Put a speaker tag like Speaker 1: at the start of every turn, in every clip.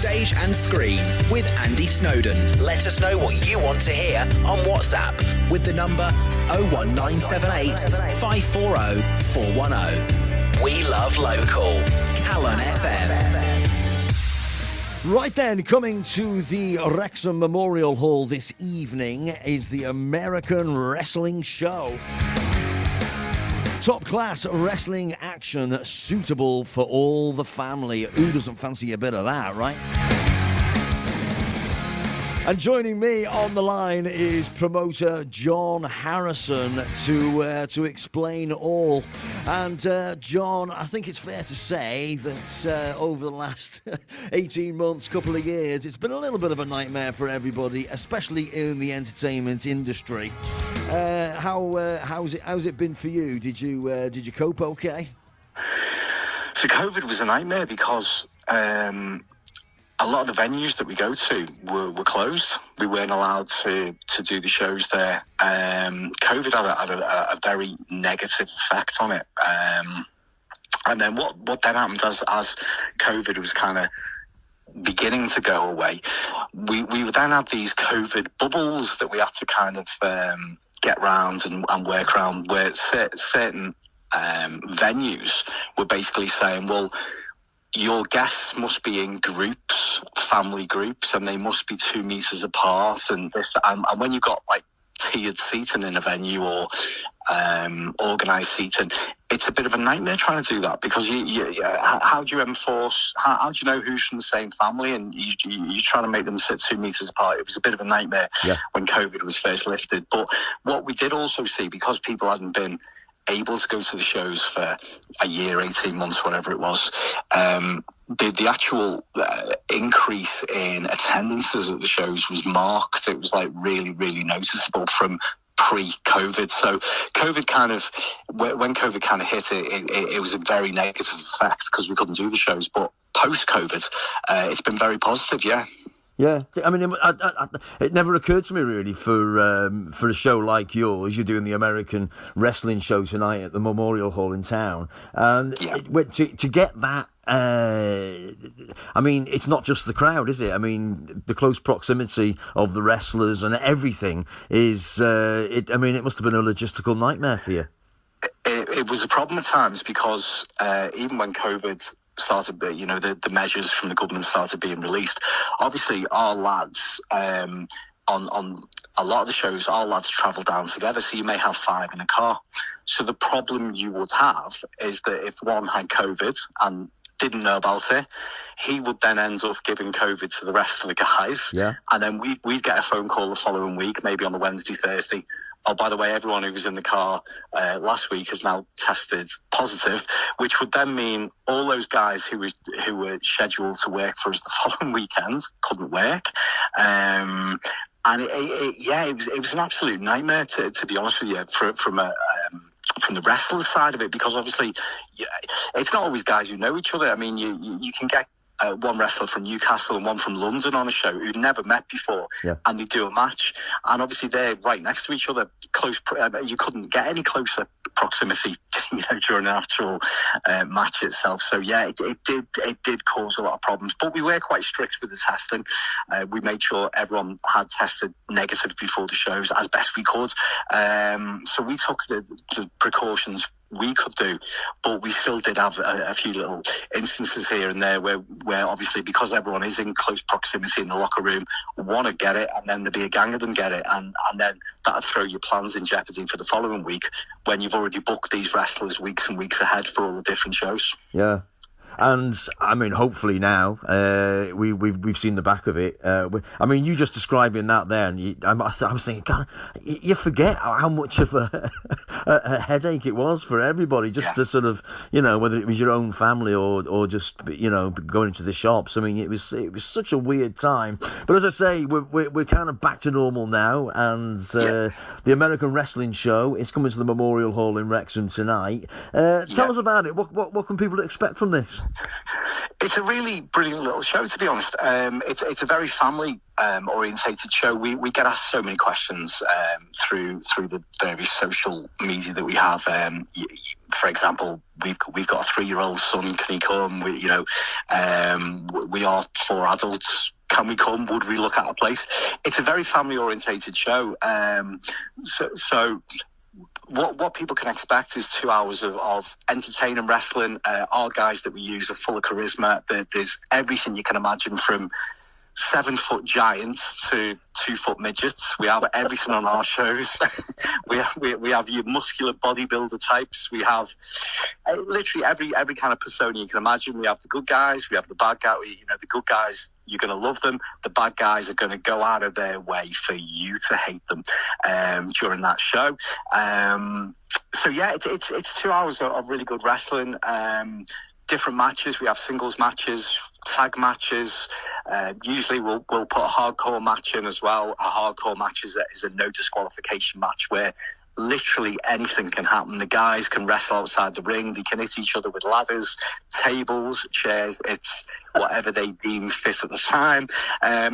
Speaker 1: Stage and Screen with Andy Snowden. Let us know what you want to hear on WhatsApp with the number 01978 540 410. We love local. Calon FM.
Speaker 2: Right then, coming to the Wrexham Memorial Hall this evening is the American Wrestling Show. Top-class wrestling action suitable for all the family. Who doesn't fancy a bit of that, right? And joining me on the line is promoter John Harrison to explain all. And John, I think it's fair to say that over the last 18 months, couple of years, it's been a little bit of a nightmare for everybody, especially in the entertainment industry. How's it been for you? Did you cope okay?
Speaker 3: So COVID was a nightmare because a lot of the venues that we go to were closed. We weren't allowed to do the shows there. COVID had a very negative effect on it. And then what then happened as COVID was kind of beginning to go away, we would then have these COVID bubbles that we had to kind of get round and work around, where certain venues were basically saying, well, your guests must be in groups, family groups, and they must be 2 meters apart. And when you've got like tiered seating in a venue or organised seating, it's a bit of a nightmare trying to do that, because how do you enforce? How do you know who's from the same family? And you're trying to make them sit 2 meters apart. It was a bit of a nightmare when COVID was first lifted. But what we did also see, because people hadn't been able to go to the shows for a year, 18 months, whatever it was, the actual increase in attendances at the shows was marked. It was like really, really noticeable from pre-COVID. So COVID when COVID kind of hit, it was a very negative effect because we couldn't do the shows. But post-COVID, it's been very positive, yeah.
Speaker 2: Yeah, I mean, it never occurred to me really for a show like yours. You're doing the American Wrestling Show tonight at the Memorial Hall in town, and to get that. I mean, it's not just the crowd, is it? I mean, the close proximity of the wrestlers and everything is. I mean, it must have been a logistical nightmare for you.
Speaker 3: It was a problem at times because even when COVID started, the measures from the government started being released, obviously our lads on a lot of the shows, our lads travel down together, so you may have 5 in a car. So the problem you would have is that if one had COVID and didn't know about it, he would then end up giving COVID to the rest of the guys. Yeah. And then we'd get a phone call the following week, maybe on the Wednesday, Thursday. Oh, by the way, everyone who was in the car last week has now tested positive, which would then mean all those guys who were scheduled to work for us the following weekend couldn't work. And it was an absolute nightmare, to be honest with you, from the wrestlers side of it, because obviously it's not always guys who know each other. I mean, you can get one wrestler from Newcastle and one from London on a show who'd never met before, and they do a match, and obviously they're right next to each other, close. You couldn't get any closer proximity, during an actual match itself. So it did cause a lot of problems. But we were quite strict with the testing. We made sure everyone had tested negative before the shows as best we could. So we took the precautions we could do, but we still did have a few little instances here and there where obviously, because everyone is in close proximity in the locker room, one would get it, and then there'd be a gang of them get it, and then that'd throw your plans in jeopardy for the following week when you've already booked these wrestlers weeks and weeks ahead for all the different shows.
Speaker 2: Yeah. And I mean, hopefully now we've seen the back of it. I mean, you just describing that there, and I was thinking, God, you forget how much of a headache it was for everybody, just to sort of, whether it was your own family or just going into the shops. I mean, it was such a weird time. But as I say, we're kind of back to normal now, and the American Wrestling Show is coming to the Memorial Hall in Wrexham tonight. Tell us about it. What can people expect from this?
Speaker 3: It's a really brilliant little show, to be honest. It's a very family orientated show. We get asked so many questions through the various social media that we have. For example, we've got a 3-year-old son. Can he come? We are 4 adults. Can we come? Would we look at a place? It's a very family orientated show. So what people can expect is 2 hours of entertaining wrestling. Our guys that we use are full of charisma. There's everything you can imagine, from 7-foot giants to 2-foot midgets. We have everything on our shows. we have your muscular bodybuilder types. We have literally every kind of persona you can imagine. We have the good guys. We have the bad guys. The good guys, you're going to love them. The bad guys are going to go out of their way for you to hate them during that show. So yeah, it's 2 hours of really good wrestling. Different matches. We have singles matches, tag matches. Usually we'll put a hardcore match in as well. A hardcore match is a no disqualification match where literally anything can happen. The guys can wrestle outside the ring. They can hit each other with ladders, tables, chairs. It's whatever they deem fit at the time.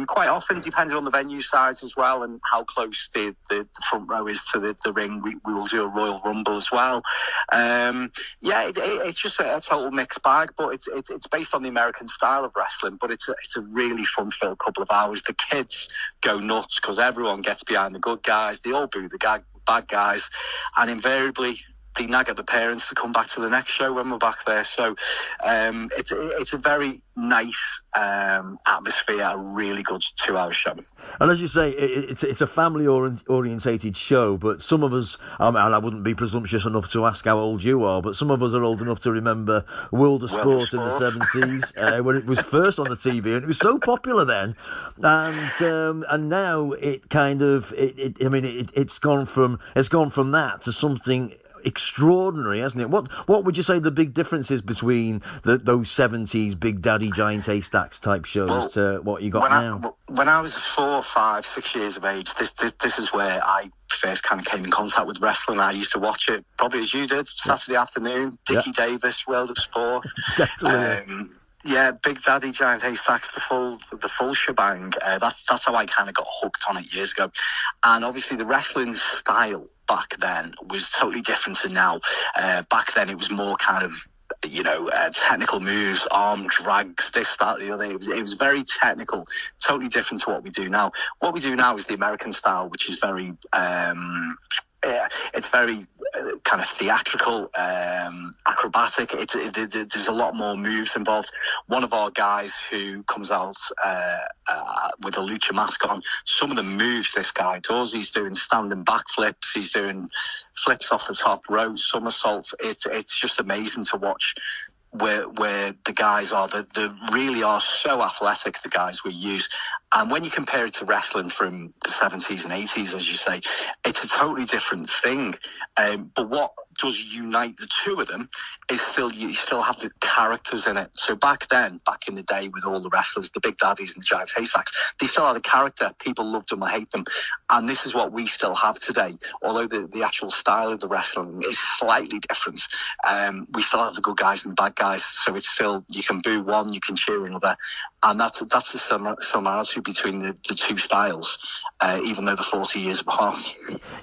Speaker 3: Quite often, depending on the venue size as well and how close the front row is to the ring, we will do a Royal Rumble as well. It's just a total mixed bag, but it's based on the American style of wrestling, but it's a really fun-filled couple of hours. The kids go nuts because everyone gets behind the good guys. They all boo the bad guys, and invariably they nag at the parents to come back to the next show when we're back there. So it's a very nice atmosphere, a really good 2-hour show.
Speaker 2: And as you say, it's a family orientated show, but some of us, and I wouldn't be presumptuous enough to ask how old you are, but some of us are old enough to remember World of Sport in the 70s when it was first on the TV, and it was so popular then, and now it kind of it's gone from that to something extraordinary, hasn't it? What would you say the big difference is between those 70s Big Daddy Giant Haystacks type shows to what you got now?
Speaker 3: When I was 4, 5, 6 years of age, this is where I first kind of came in contact with wrestling. I used to watch it probably as you did, Saturday afternoon. Dickie Davis, World of Sport.
Speaker 2: Definitely.
Speaker 3: Big Daddy Giant Haystacks, the full shebang. That's how I kind of got hooked on it years ago. And obviously the wrestling style back then was totally different to now. Back then it was more kind of, technical moves, arm drags, this, that, the other. It was very technical, totally different to what we do now. What we do now is the American style, which is very... it's very kind of theatrical, acrobatic. There's a lot more moves involved. One of our guys who comes out with a lucha mask on, some of the moves this guy does, he's doing standing backflips, he's doing flips off the top rope, somersaults. It's just amazing to watch where the guys are. They really are so athletic, the guys we use. And when you compare it to wrestling from the 70s and 80s, as you say, it's a totally different thing. But what does unite the two of them is you still have the characters in it. So back in the day, with all the wrestlers, the Big Daddies and the Giant Haystacks, they still had a character. People loved them or hate them. And this is what we still have today. Although the actual style of the wrestling is slightly different, we still have the good guys and the bad guys. So it's still, you can boo one, you can cheer another. And that's the similarity between the two styles, even though they're 40 years apart.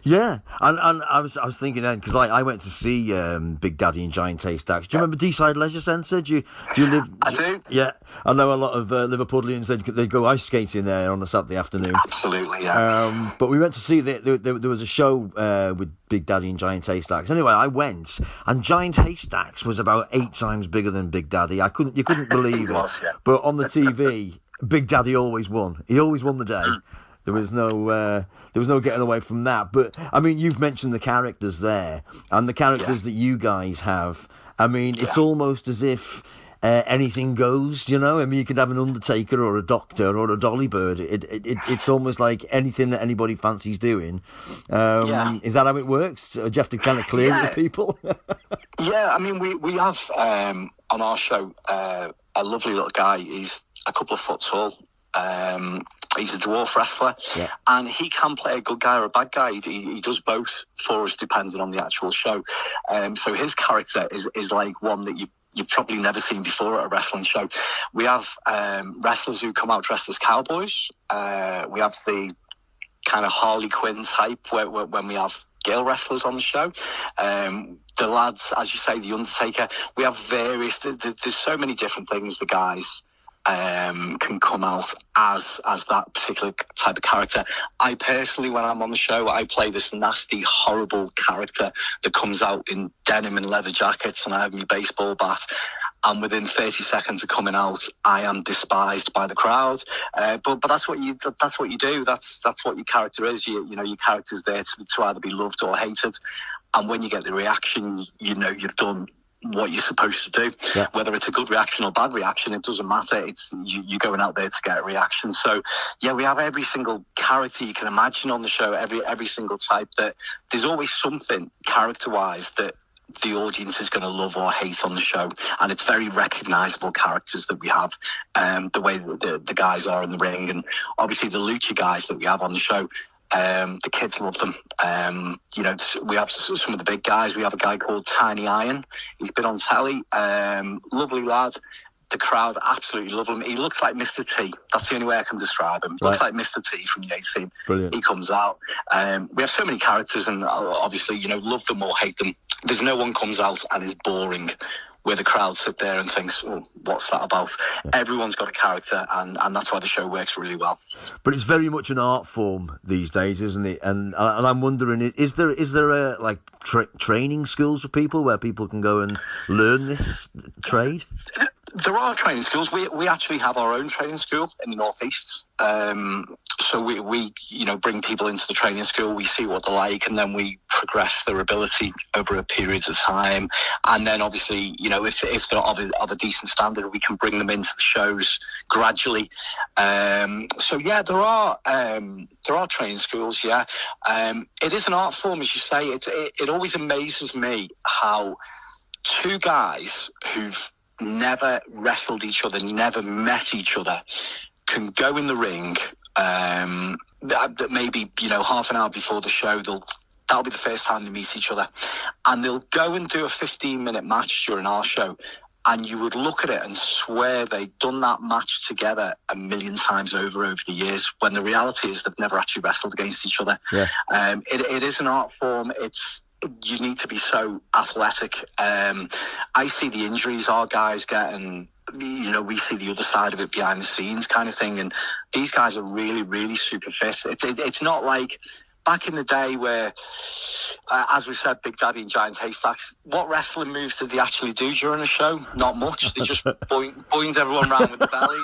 Speaker 2: Yeah, and I was thinking then, because I went to see Big Daddy and Giant Haystacks. Do you remember Deeside Leisure Centre? Do you live?
Speaker 3: I do.
Speaker 2: Yeah, I know a lot of Liverpudlians. They go ice skating there on a Saturday afternoon.
Speaker 3: Absolutely, yeah.
Speaker 2: But we went to see there was a show with Big Daddy and Giant Haystacks. Anyway, I went, and Giant Haystacks was about 8 times bigger than Big Daddy. You couldn't believe it. Yeah. But on the TV, Big Daddy always won. He always won the day. There was no getting away from that. But I mean, you've mentioned the characters there, and the characters that you guys have. I mean, it's almost as if anything goes. I mean, you could have an Undertaker or a Doctor or a Dolly Bird. It's almost like anything that anybody fancies doing. Is that how it works? Do you have to kind of clear it with people?
Speaker 3: Yeah, I mean, we have on our show a lovely little guy. He's a couple of foot tall. He's a dwarf wrestler, and he can play a good guy or a bad guy. He does both for us, depending on the actual show. So his character is like one that you've probably never seen before at a wrestling show. We have wrestlers who come out dressed as cowboys. We have the kind of Harley Quinn type when we have girl wrestlers on the show. The lads, as you say, the Undertaker. We have various. There's so many different things the guys can come out as that particular type of character. I personally, when I'm on the show, I play this nasty, horrible character that comes out in denim and leather jackets, and I have my baseball bat. And within 30 seconds of coming out, I am despised by the crowd. But that's what you do. That's what your character is. You know, your character's there to either be loved or hated. And when you get the reaction, you know you've done what you're supposed to do. Yeah. Whether it's a good reaction or bad reaction, it doesn't matter. It's you're going out there to get a reaction. So yeah, we have every single character you can imagine on the show, every single type. That there's always something character-wise that the audience is going to love or hate on the show, and it's very recognisable characters that we have, the way the guys are in the ring, and obviously the lucha guys that we have on the show. The kids love them. You know, we have some of the big guys. We have a guy called Tiny Iron. He's been on telly. Lovely lad. The crowd absolutely love him. He looks like Mr. T. That's the only way I can describe him. Right. Looks like Mr. T from the A-Team. Brilliant. He comes out. We have so many characters, and obviously, you know, love them or hate them. There's no one comes out and is boring, where the crowd sit there and thinks, oh, what's that about? Yeah. Everyone's got a character, and that's why the show works really well. But
Speaker 2: it's very much an art form these days, isn't it? And I'm wondering, is there a like training schools for people where people can go and learn this trade?
Speaker 3: There are training schools. We actually have our own training school in the Northeast. So we you know, bring people into the training school. We see what they're like, and then we progress their ability over a period of time. And then obviously, you know, if they're of a decent standard, we can bring them into the shows gradually. So yeah, there are training schools. Yeah, it is an art form, as you say. It always amazes me how two guys who've never wrestled each other, never met each other, can go in the ring. Maybe, you know, half an hour before the show, that'll be the first time they meet each other, and they'll go and do a 15-minute match during our show, and you would look at it and swear they'd done that match together a million times over the years, when the reality is they've never actually wrestled against each other. Yeah. It is an art form. You need to be so athletic. I see the injuries our guys get, and you know, we see the other side of it behind the scenes kind of thing, and these guys are really, really super fit. It's not like back in the day where, as we said, Big Daddy and Giant Haystacks, what wrestling moves did they actually do during a show? Not much. They just boinged everyone around with the belly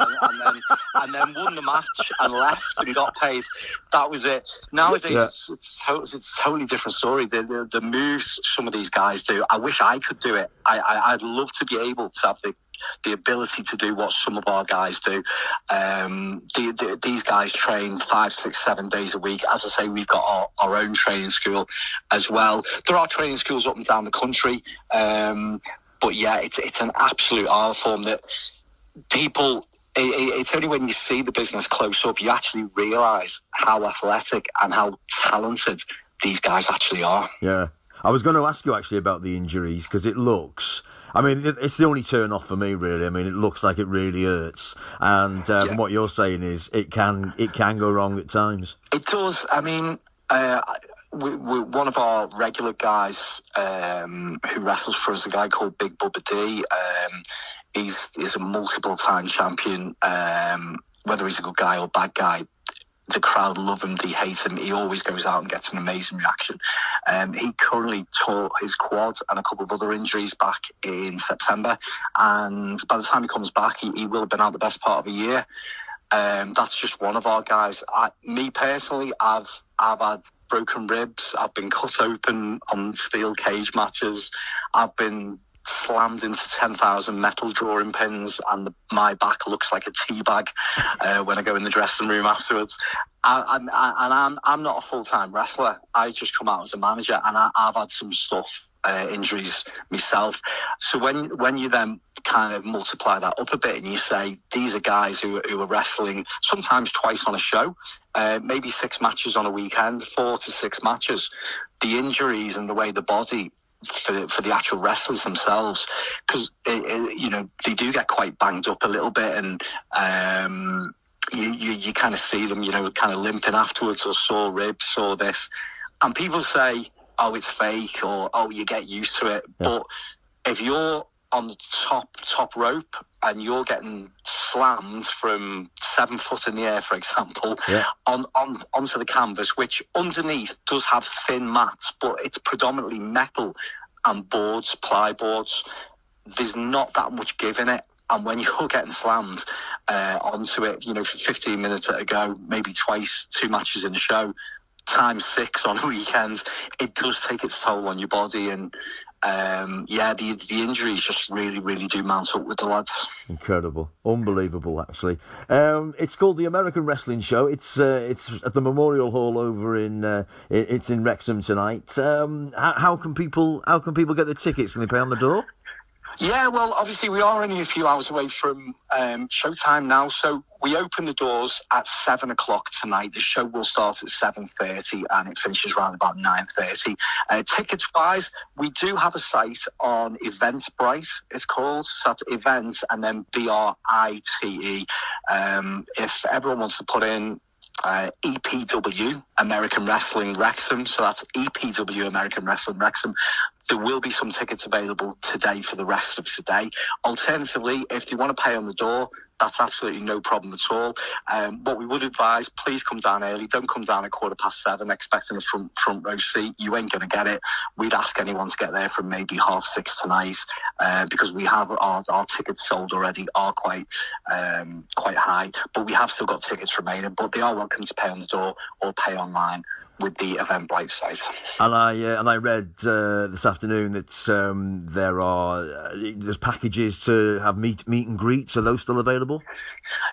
Speaker 3: and then won the match and left and got paid. That was it. Nowadays, it's a totally different story. The moves some of these guys do, I wish I could do it. I'd love to be able to have the ability to do what some of our guys do. These guys train 5, 6, 7 days a week. As I say, we've got our own training school as well. There are training schools up and down the country, but yeah, it's an absolute art form that people. It's only when you see the business close up you actually realise how athletic and how talented these guys actually are.
Speaker 2: Yeah, I was going to ask you actually about the injuries, because it looks. I mean, it's the only turn off for me, really. I mean, it looks like it really hurts, and what you're saying is it can go wrong at times.
Speaker 3: It does. I mean, one of our regular guys who wrestles for us, a guy called Big Bubba D. He's a multiple-time champion. Whether he's a good guy or bad guy, the crowd love him, they hate him. He always goes out and gets an amazing reaction. He currently tore his quad and a couple of other injuries back in September, and by the time he comes back, he will have been out the best part of a year. That's just one of our guys. Me personally, I've had broken ribs. I've been cut open on steel cage matches. I've been slammed into 10,000 metal drawing pins, and my back looks like a tea bag when I go in the dressing room afterwards. I'm not a full-time wrestler. I just come out as a manager, and I've had some injuries myself. So when you then kind of multiply that up a bit and you say these are guys who are wrestling sometimes twice on a show, maybe 6 matches on a weekend, 4 to 6 matches, the injuries and the way the body for the actual wrestlers themselves, because they do get quite banged up a little bit, and you kind of see them, kind of limping afterwards, or sore ribs, or this, and people say, oh, it's fake, or oh, you get used to it. Yeah. But if you're on the top rope and you're getting slammed from 7 foot in the air, for example, onto the canvas, which underneath does have thin mats, but it's predominantly metal and boards, ply boards, there's not that much give in it. And when you're getting slammed onto it, for 15 minutes at a go, maybe twice, 2 matches in a show, times 6 on a weekend, it does take its toll on your body. And the injuries just really, really do mount up with the lads.
Speaker 2: Incredible, unbelievable, actually. It's called the American Wrestling Show. It's at the Memorial Hall over it's in Wrexham tonight. How can people get their tickets? Can they pay on the door?
Speaker 3: Yeah, well, obviously we are only a few hours away from showtime now, so we open the doors at 7 o'clock tonight. The show will start at 7:30 and it finishes around about 9:30. Tickets-wise, we do have a site on Eventbrite, it's called. So that's event and then BRITE. If everyone wants to put in EPW, American Wrestling Wrexham, so that's EPW, American Wrestling Wrexham, there will be some tickets available today for the rest of today. Alternatively, if you want to pay on the door, that's absolutely no problem at all. What we would advise, please come down early. Don't come down at 7:15 expecting a front row seat. You ain't going to get it. We'd ask anyone to get there from maybe 6:30 tonight, because we have our tickets sold already are quite high, but we have still got tickets remaining. But they are welcome to pay on the door or pay online with the Eventbrite site.
Speaker 2: And I read this afternoon that there's packages to have meet and greets. Are those still available?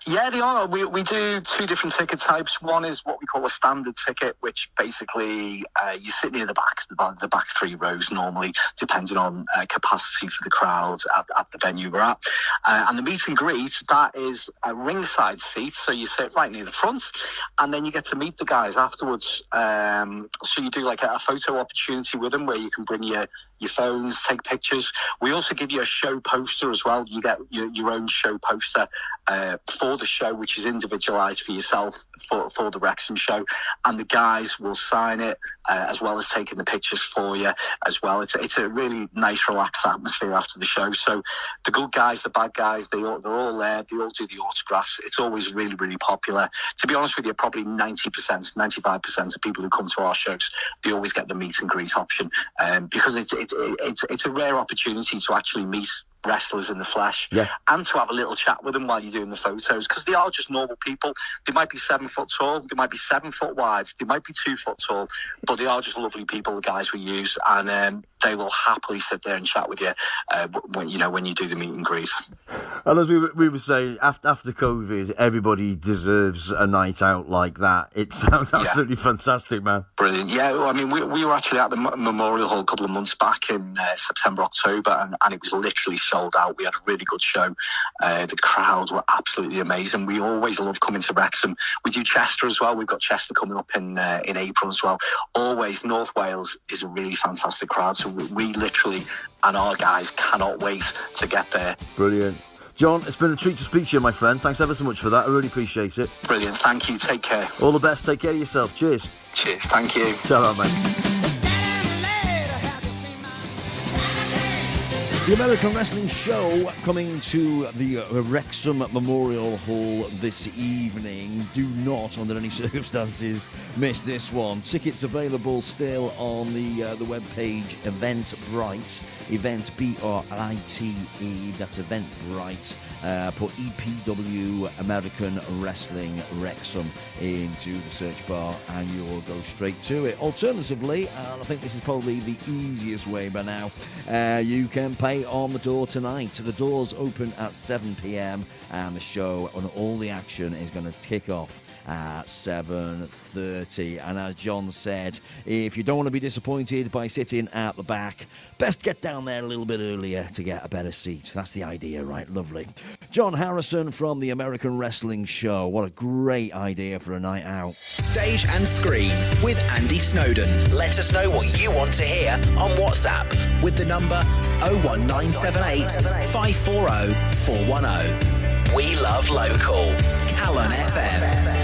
Speaker 3: Yeah, they are. We do 2 different ticket types. One is what we call a standard ticket, which basically you sit near the back 3 rows normally, depending on capacity for the crowd at the venue we're at. And the meet and greet, that is a ringside seat, so you sit right near the front, and then you get to meet the guys afterwards. So you do like a photo opportunity with them where you can bring your phones, take pictures. We also give you a show poster as well. You get your own show poster for the show, which is individualised for yourself for the Wrexham show. And the guys will sign it as well as taking the pictures for you as well. It's a really nice, relaxed atmosphere after the show. So the good guys, the bad guys, they're all there. They all do the autographs. It's always really, really popular. To be honest with you, probably 90%, 95% of people who come to our shows, they always get the meet and greet option, because it's a rare opportunity to actually meet wrestlers in the flesh, and to have a little chat with them while you're doing the photos, because they are just normal people. They might be 7 foot tall, they might be 7 foot wide, they might be 2 foot tall, but they are just lovely people, the guys we use, and they will happily sit there and chat with you when you do the meet and greet.
Speaker 2: And as we were saying, after COVID, everybody deserves a night out like that. It sounds absolutely fantastic, man.
Speaker 3: Brilliant. Yeah, well, I mean, we were actually at the Memorial Hall a couple of months back in September, October, and it was literally sold out. We had a really good show. The crowds were absolutely amazing. We always love coming to Wrexham. We do Chester as well. We've got Chester coming up in April as well. Always, North Wales is a really fantastic crowd. So we literally, and our guys, cannot wait to get there.
Speaker 2: Brilliant. John, it's been a treat to speak to you, my friend. Thanks ever so much for that. I really appreciate it.
Speaker 3: Brilliant. Thank you. Take care.
Speaker 2: All the best. Take care of yourself. Cheers.
Speaker 3: Cheers. Thank you.
Speaker 2: Ta-ra, mate. The American Wrestling Show coming to the Wrexham Memorial Hall this evening. Do not, under any circumstances, miss this one. Tickets available still on the webpage Eventbrite. Event BRITE. That's Eventbrite. Put EPW American Wrestling Wrexham into the search bar and you'll go straight to it. Alternatively, and I think this is probably the easiest way by now, you can pay on the door tonight. The doors open at 7 p.m. and the show and all the action is going to kick off at 7:30. And as John said, if you don't want to be disappointed by sitting at the back, best get down there a little bit earlier to get a better seat. That's the idea, right? Lovely.
Speaker 4: John Harrison from the American Wrestling Show. What a great idea for a night out.
Speaker 1: Stage and Screen with Andy Snowden. Let us know what you want to hear on WhatsApp with the number 01978 540 410. We love local. Calon FM.